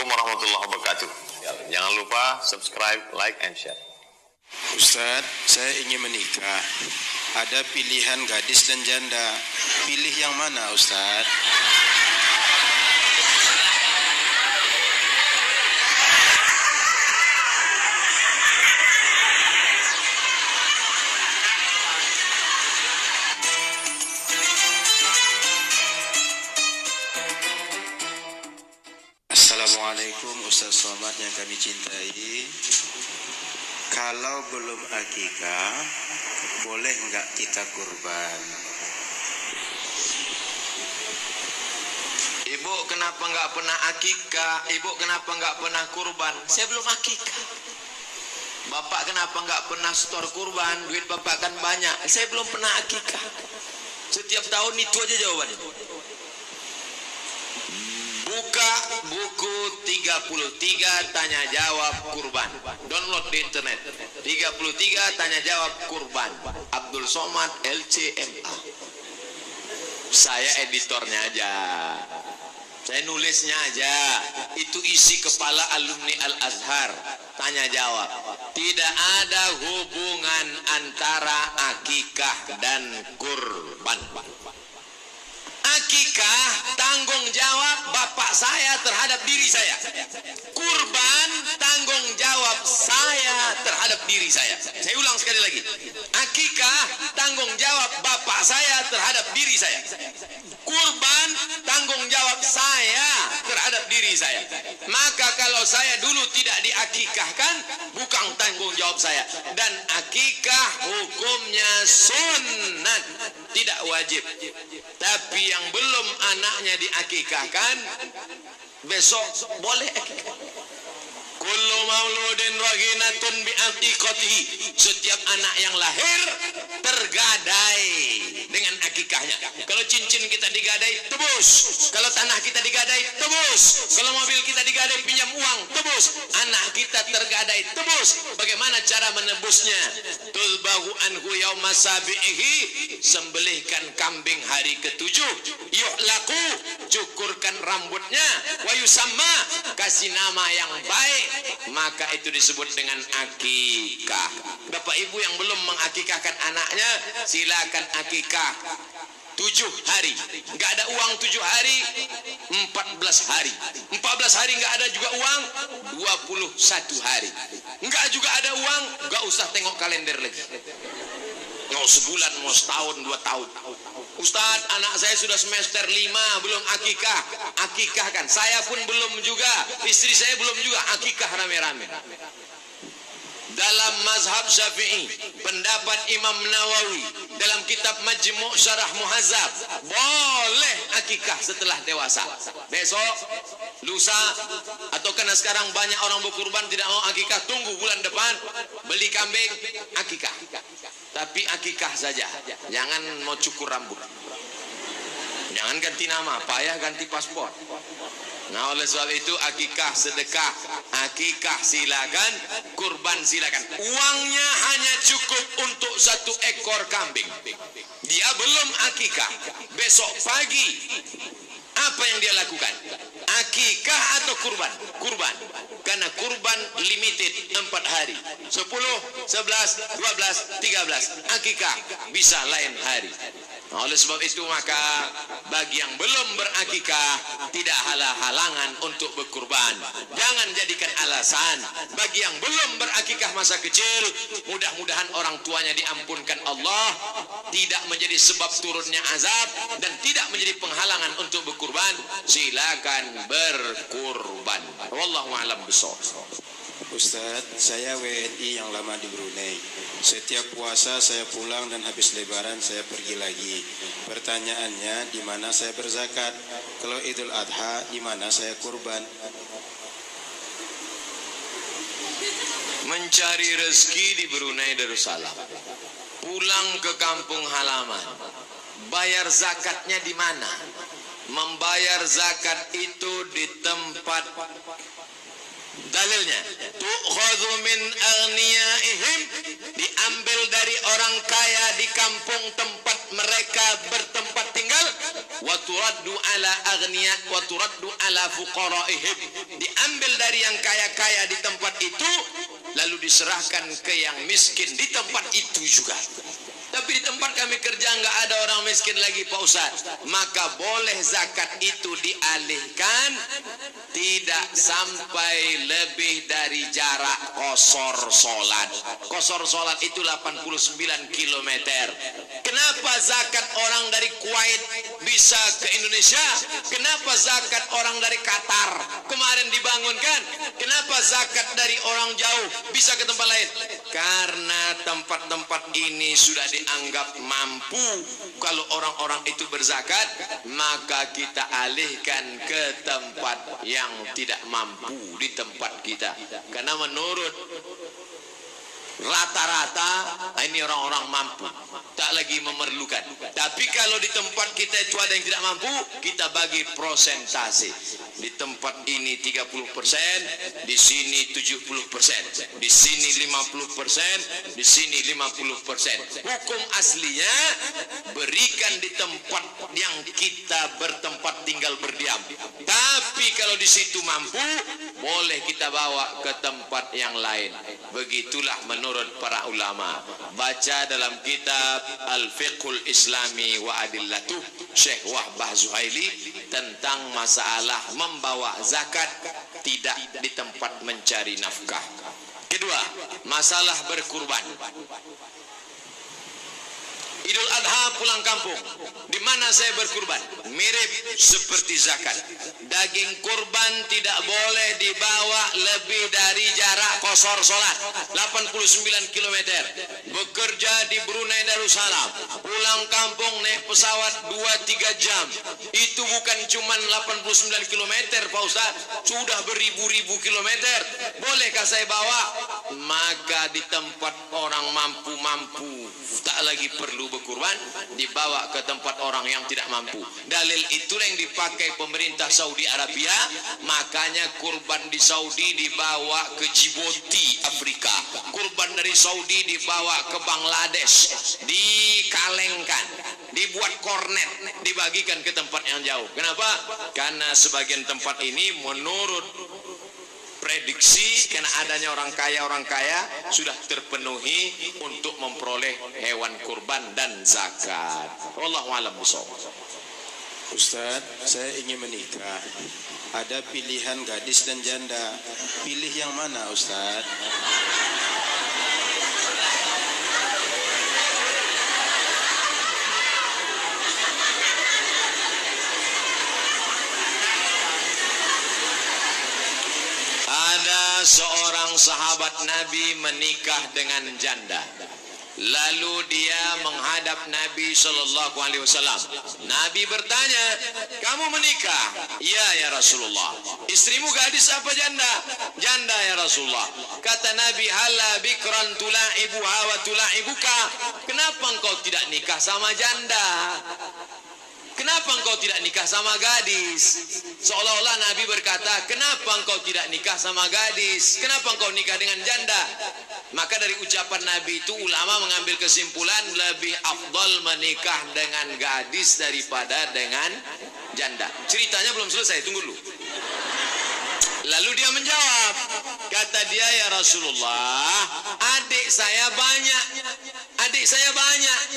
warahmatullahi wabarakatuh. Jangan lupa subscribe, like, and share. Ustadz, saya ingin menikah. Ada pilihan gadis dan janda. Pilih yang mana, Ustadz? Assalamualaikum Ustaz Somad yang kami cintai. Kalau belum akikah, boleh enggak kita kurban? Ibu kenapa enggak pernah akikah? Ibu kenapa enggak pernah kurban? Saya belum akikah. Bapak kenapa enggak pernah setor kurban? Duit bapak kan banyak. Saya belum pernah akikah. Setiap tahun itu aja jawabannya. Buka buku 33 tanya jawab kurban. Download di internet. 33 tanya jawab kurban. Abdul Somad LCMA. Saya editornya aja. Saya nulisnya aja. Itu isi kepala alumni Al-Azhar. Tanya jawab. Tidak ada hubungan antara akikah dan kurban. Akikah tanggung jawab bapak saya terhadap diri saya. Kurban tanggung jawab saya terhadap diri saya. Saya ulang sekali lagi. Akikah tanggung jawab bapak saya terhadap diri saya. Kurban tanggung jawab saya terhadap diri saya. Maka kalau saya dulu tidak diakikahkan, bukan tanggung jawab saya. Dan akikah hukumnya sunnat, tidak wajib. Tapi yang belum anaknya diakikahkan, besok boleh akikah. Kullu mauludin rahinatun bi'aqiqatihi. Setiap anak yang lahir tergadai dengan akikahnya. Kalau cincin kita digadai, tebus. Kalau tanah kita digadai, tebus. Kalau mobil kita digadai, pinjam uang, tebus. Anak kita tergadai, tebus. Bagaimana cara menebusnya? Tulbahu anhu yauma sabi'ihi. Sembelihkan kambing hari ke-7. Yuhlaku, cukurkan rambutnya. Wa yusamma, kasih nama yang baik. Maka itu disebut dengan akikah. Bapak ibu yang belum mengakikahkan anaknya, silakan akikah 7 hari. Enggak ada uang 7 hari, 14 hari. 14 hari enggak ada juga uang, 21 hari. Enggak juga ada uang, enggak usah tengok kalender lagi. Mau sebulan, mau setahun, 2 tahun. Ustaz, anak saya sudah semester 5 belum akikah. Akikahkan. Saya pun belum juga, istri saya belum juga akikah rame-rame. Dalam mazhab Syafi'i, pendapat Imam Nawawi dalam kitab Majmu' Syarah Muhazzab, boleh akikah setelah dewasa. Besok, lusa, atau karena sekarang banyak orang berkurban tidak mau akikah, tunggu bulan depan beli kambing akikah. Tapi akikah saja, jangan mau cukur rambut, jangan ganti nama, payah ganti paspor. Nah, oleh sebab itu akikah sedekah, akikah silakan, kurban silakan. Uangnya hanya cukup untuk 1 ekor kambing. Dia belum akikah, besok pagi apa yang dia lakukan? Akikah atau kurban? Kurban. Karena kurban limited 4 hari. 10, 11, 12, 13. Akikah bisa lain hari. Nah, oleh sebab itu maka bagi yang belum berakikah tidak halangan untuk berkurban. Jangan jadikan alasan. Bagi yang belum berakikah masa kecil, mudah-mudahan orang tuanya diampunkan Allah, tidak menjadi sebab turunnya azab dan tidak menjadi penghalangan untuk berkurban. Silakan berkurban. Wallahu a'lam bishawab. Ustadz, saya WNI yang lama di Brunei. Setiap puasa saya pulang dan habis lebaran saya pergi lagi. Pertanyaannya, di mana saya berzakat? Kalau Idul Adha, di mana saya kurban? Mencari rezeki di Brunei Darussalam, pulang ke kampung halaman, bayar zakatnya di mana? Membayar zakat itu di tempat Dalilnya, tu'khadhu min aghniyaihim, diambil dari orang kaya di kampung tempat mereka bertempat tinggal, wa turaddu ala aghniya wa turaddu ala fuqaraihim, diambil dari yang kaya-kaya di tempat itu lalu diserahkan ke yang miskin di tempat itu juga. Tapi di tempat kami kerja nggak ada orang miskin lagi Pak Ustaz, maka boleh zakat itu dialihkan tidak sampai lebih dari jarak qasar salat. Qasar salat itu 89 km. Kenapa zakat orang dari Kuwait bisa ke Indonesia? Kenapa zakat orang dari Qatar kemarin dibangunkan? Kenapa zakat dari orang jauh bisa ke tempat lain? Karena tempat-tempat ini sudah dianggap mampu. Kalau orang-orang itu berzakat, maka kita alihkan ke tempat yang tidak mampu di tempat kita. Karena menurut rata-rata ini orang-orang mampu, tak lagi memerlukan. Tapi kalau di tempat kita itu ada yang tidak mampu, kita bagi prosentase. Di tempat ini 30%, di sini 70%, di sini 50%, di sini 50%. Hukum aslinya berikan di tempat yang kita bertempat tinggal berdiam. Tapi kalau di situ mampu, boleh kita bawa ke tempat yang lain. Begitulah menurut para ulama. Baca dalam kitab Al-Fiqhul Islami wa Adillatuh Syekh Wahbah Zuhaili tentang masalah membawa zakat tidak di tempat mencari nafkah. Kedua, masalah berkurban. Idul Adha pulang kampung, di mana saya berkurban? Mirip seperti zakat. Daging kurban tidak boleh dibawa lebih dari jarak qasar salat 89 km. Bekerja di Brunei Darussalam, pulang kampung naik pesawat 2-3 jam. Itu bukan cuma 89 km Pak Ustaz, sudah beribu-ribu kilometer. Bolehkah saya bawa? Maka di tempat orang mampu-mampu tak lagi perlu berkurban, dibawa ke tempat orang yang tidak mampu. Dalil itulah yang dipakai pemerintah Saudi Arabia. Makanya kurban di Saudi dibawa ke Djibouti, Afrika. Kurban dari Saudi dibawa ke Bangladesh, dikalengkan, dibuat kornet, dibagikan ke tempat yang jauh. Kenapa? Karena sebagian tempat ini menurut prediksi karena adanya orang kaya sudah terpenuhi untuk memperoleh hewan kurban dan zakat. Wallahu a'lam bishawab. Ustaz, saya ingin menikah. Ada pilihan gadis dan janda. Pilih yang mana Ustaz? Ada seorang sahabat Nabi menikah dengan janda. Lalu dia menghadap Nabi SAW. Nabi bertanya, kamu menikah? Ya, ya Rasulullah. Istrimu gadis apa janda? Janda ya Rasulullah. Kata Nabi, hala bikran tula'ibuha wa tula'ibuka. Kenapa engkau tidak nikah sama janda? Kenapa engkau tidak nikah sama gadis? Seolah-olah Nabi berkata, kenapa engkau tidak nikah sama gadis? Kenapa engkau nikah dengan janda? Maka dari ucapan Nabi itu ulama mengambil kesimpulan lebih afdal menikah dengan gadis daripada dengan janda. Ceritanya belum selesai, tunggu dulu. Lalu dia menjawab, kata dia, ya Rasulullah, adik saya banyak.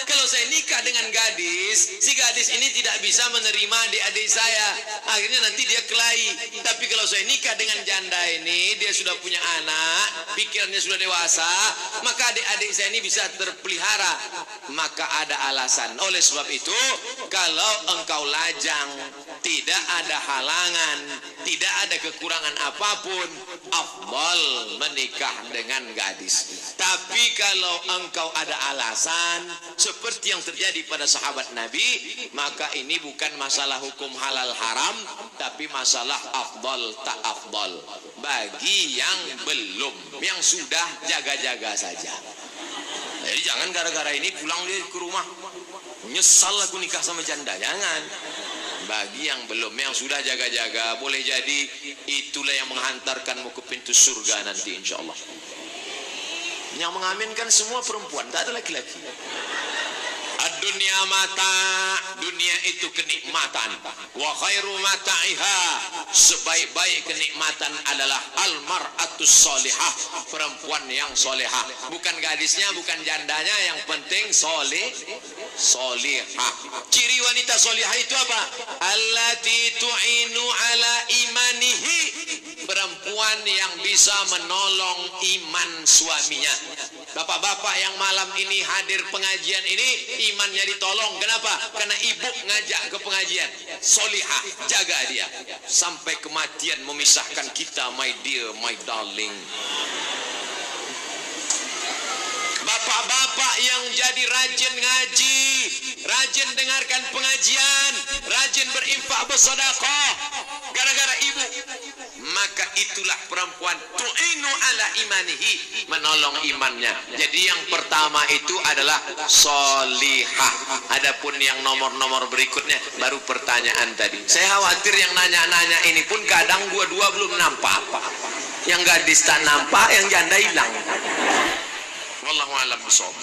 Kalau saya nikah dengan gadis, si gadis ini tidak bisa menerima adik-adik saya. Akhirnya nanti dia kelahi. Tapi kalau saya nikah dengan janda ini, dia sudah punya anak, pikirannya sudah dewasa, maka adik-adik saya ini bisa terpelihara. Maka ada alasan. Oleh sebab itu, kalau engkau lajang, tidak ada halangan, tidak ada kekurangan apapun, afdal menikah dengan gadis. Tapi kalau engkau ada alasan seperti yang terjadi pada sahabat Nabi, maka ini bukan masalah hukum halal haram, tapi masalah afdal tak afdal bagi yang belum, yang sudah jaga-jaga saja. Jadi jangan gara-gara ini pulang dia ke rumah, nyesal aku nikah sama janda, jangan. Bagi yang belum, yang sudah jaga-jaga, boleh jadi itulah yang menghantarkanmu ke pintu surga nanti insyaallah. Yang mengaminkan semua perempuan, tak ada laki-laki. Ad-dunya mata, dunia itu kenikmatan. Wa khairu mata'iha, sebaik-baik kenikmatan adalah al-mar'atus solihah, perempuan yang solehah. Bukan gadisnya, bukan jandanya, yang penting solihah. Ciri wanita solihah itu apa? Allati tu'inu ala imanihi, perempuan yang bisa menolong iman suaminya. Bapak-bapak yang malam ini hadir pengajian ini, imannya ditolong. Kenapa? Karena ibu ngajak ke pengajian. Solihah, jaga dia sampai kematian memisahkan kita, my dear, my darling. Bapak-bapak yang jadi rajin ngaji, rajin dengarkan pengajian, rajin berinfak bersedekah gara-gara ibu, maka itulah perempuan tu'inu ala imanihi, menolong imannya. Jadi yang pertama itu adalah solihah. Adapun yang nomor-nomor berikutnya baru pertanyaan tadi. Saya khawatir yang nanya-nanya ini pun kadang dua-dua belum nampak. Yang gadis tak nampak, yang janda hilang. Wallahu a'lam bishawab.